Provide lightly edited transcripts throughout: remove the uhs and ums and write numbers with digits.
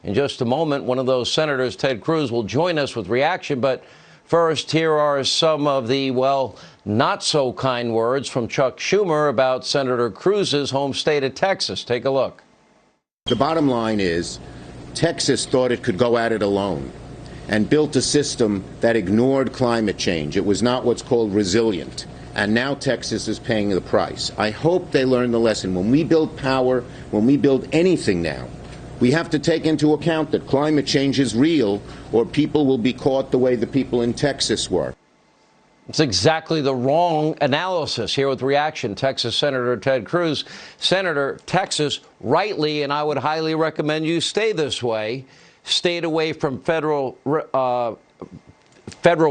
In just a moment, one of those senators, Ted Cruz, will join us with reaction. But first, here are some of the, well, not so kind words from Chuck Schumer about Senator Cruz's home state of Texas. Take a look. The bottom line is Texas thought it could go at it alone and built a system that ignored climate change. It was not what's called resilient. And now Texas is paying the price. I hope they learn the lesson. When we build power, when we build anything now, we have to take into account that climate change is real, or people will be caught the way the people in Texas were. It's exactly the wrong analysis. Here with reaction, Texas Senator Ted Cruz. Senator, Texas rightly, and I would highly recommend you stay this way, stayed away from federal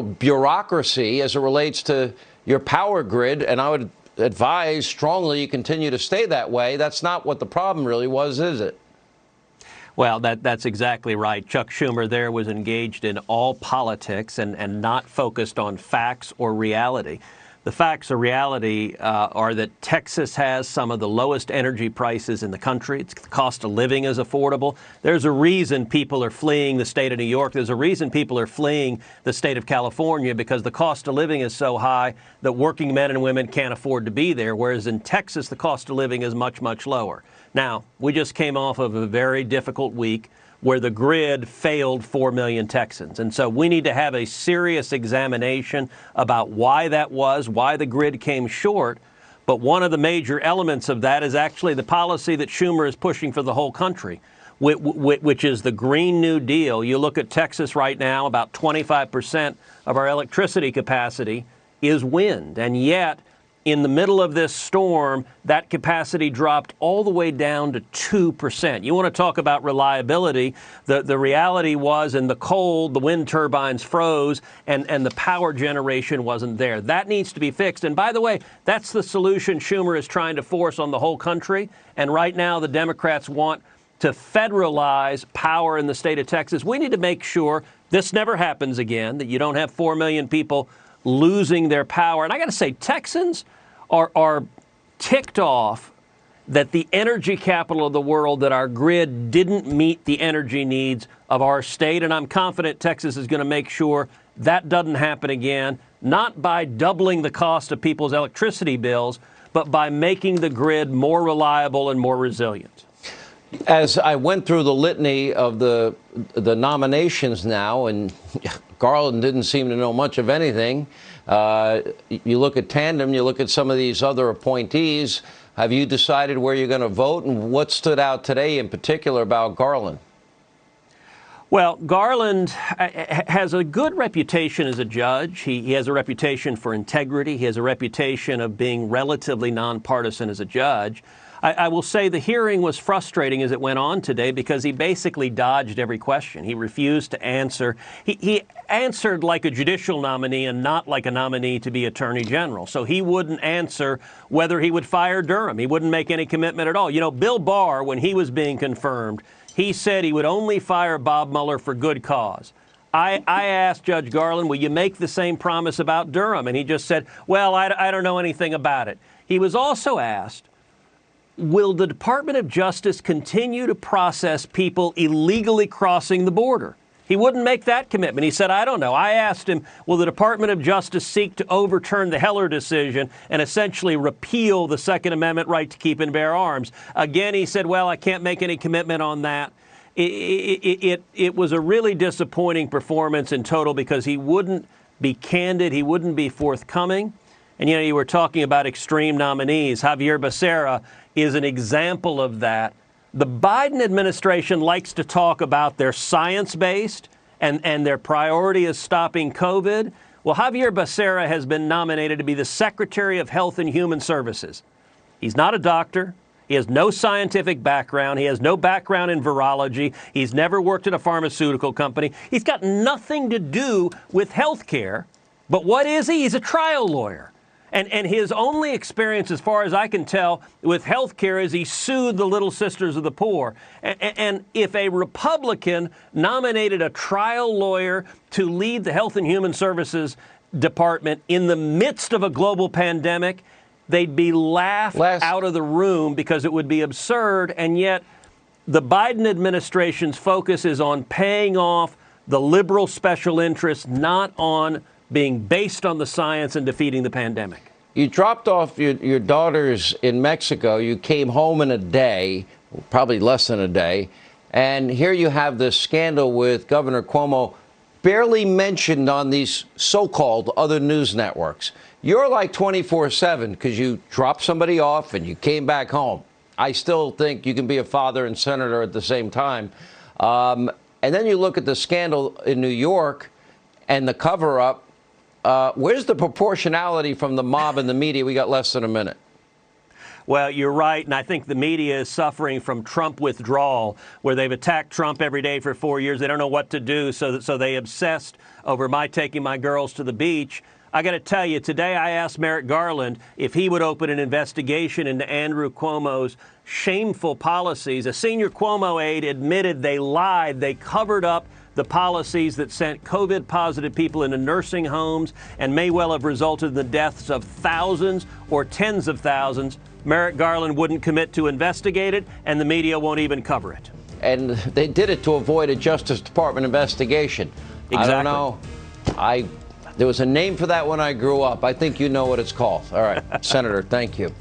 bureaucracy as it relates to your power grid, and I would advise strongly you continue to stay that way. That's not what the problem really was, is it? Well, that's exactly right. Chuck Schumer there was engaged in all politics and not focused on facts or reality. The facts or reality are that Texas has some of the lowest energy prices in the country. The cost of living is affordable. There's a reason people are fleeing the state of New York. There's a reason people are fleeing the state of California, because the cost of living is so high that working men and women can't afford to be there, whereas in Texas, the cost of living is much, much lower. Now, we just came off of a very difficult week where the grid failed 4 million Texans. And so we need to have a serious examination about why that was, why the grid came short. But one of the major elements of that is actually the policy that Schumer is pushing for the whole country, which is the Green New Deal. You look at Texas right now, about 25% of our electricity capacity is wind. And yet, in the middle of this storm, that capacity dropped all the way down to 2%. You want to talk about reliability. The reality was in the cold, the wind turbines froze and the power generation wasn't there. That needs to be fixed. And by the way, that's the solution Schumer is trying to force on the whole country. And right now, the Democrats want to federalize power in the state of Texas. We need to make sure this never happens again, that you don't have 4 million people losing their power. And I got to say, Texans are ticked off that the energy capital of the world, that our grid didn't meet the energy needs of our state. And I'm confident Texas is going to make sure that doesn't happen again, not by doubling the cost of people's electricity bills, but by making the grid more reliable and more resilient. As I went through the litany of the nominations now, and Garland didn't seem to know much of anything. You look at Tandem, you look at some of these other appointees. Have you decided where you're going to vote, and what stood out today in particular about Garland? Well, Garland has a good reputation as a judge. He has a reputation for integrity. He has a reputation of being relatively nonpartisan as a judge. I will say the hearing was frustrating as it went on today because he basically dodged every question. He refused to answer. He answered like a judicial nominee and not like a nominee to be attorney general. So he wouldn't answer whether he would fire Durham. He wouldn't make any commitment at all. You know, Bill Barr, when he was being confirmed, he said he would only fire Bob Mueller for good cause. I asked Judge Garland, will you make the same promise about Durham? And he just said, well, I don't know anything about it. He was also asked, will the Department of Justice continue to process people illegally crossing the border? He wouldn't make that commitment. He said, I don't know. I asked him, will the Department of Justice seek to overturn the Heller decision and essentially repeal the Second Amendment right to keep and bear arms? Again, he said, well, I can't make any commitment on that. It was a really disappointing performance in total because he wouldn't be candid. He wouldn't be forthcoming. And, you know, you were talking about extreme nominees. Javier Becerra is an example of that. The Biden administration likes to talk about their science-based and their priority is stopping COVID. Well, Javier Becerra has been nominated to be the Secretary of Health and Human Services. He's not a doctor. He has no scientific background. He has no background in virology. He's never worked at a pharmaceutical company. He's got nothing to do with health care. But what is he? He's a trial lawyer. And his only experience, as far as I can tell, with health care is he sued the Little Sisters of the Poor. And if a Republican nominated a trial lawyer to lead the Health and Human Services Department in the midst of a global pandemic, they'd be laughed out of the room because it would be absurd. And yet the Biden administration's focus is on paying off the liberal special interests, not on being based on the science and defeating the pandemic. You dropped off your daughters in Mexico. You came home in a day, probably less than a day. And here you have this scandal with Governor Cuomo, barely mentioned on these so-called other news networks. You're like 24/7 because you dropped somebody off and you came back home. I still think you can be a father and senator at the same time. And then you look at the scandal in New York and the cover-up. Where's the proportionality from the mob and the media? We got less than a minute. Well, you're right, and I think the media is suffering from Trump withdrawal, where they've attacked Trump every day for 4 years. They don't know what to do, so they obsessed over my taking my girls to the beach. I got to tell you, today I asked Merrick Garland if he would open an investigation into Andrew Cuomo's shameful policies. A senior Cuomo aide admitted they lied. They covered up the policies that sent COVID-positive people into nursing homes and may well have resulted in the deaths of thousands or tens of thousands. Merrick Garland wouldn't commit to investigate it, and the media won't even cover it. And they did it to avoid a Justice Department investigation. Exactly. I don't know. There was a name for that when I grew up. I think you know what it's called. All right, Senator, thank you.